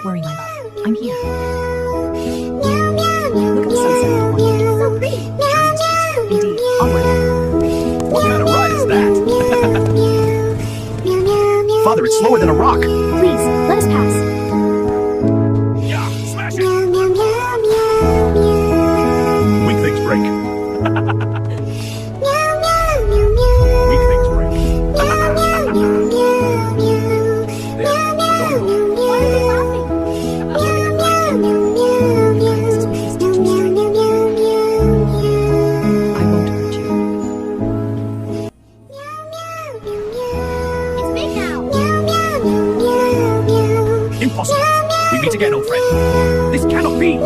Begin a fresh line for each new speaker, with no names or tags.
Don't worry, my love. I'm here. Look at the sunset, little one. It's so pretty. Indeed. Onward.
What kind of ride is that? Father, it's slower than a rock.
Please, let us pass.
Yeah, smash it. Weak things break. Weak things break. There, we're going home.
Why are they laughing?
I won't hurt you.
It's big now.
Impossible. We meet again, old friend. This cannot be.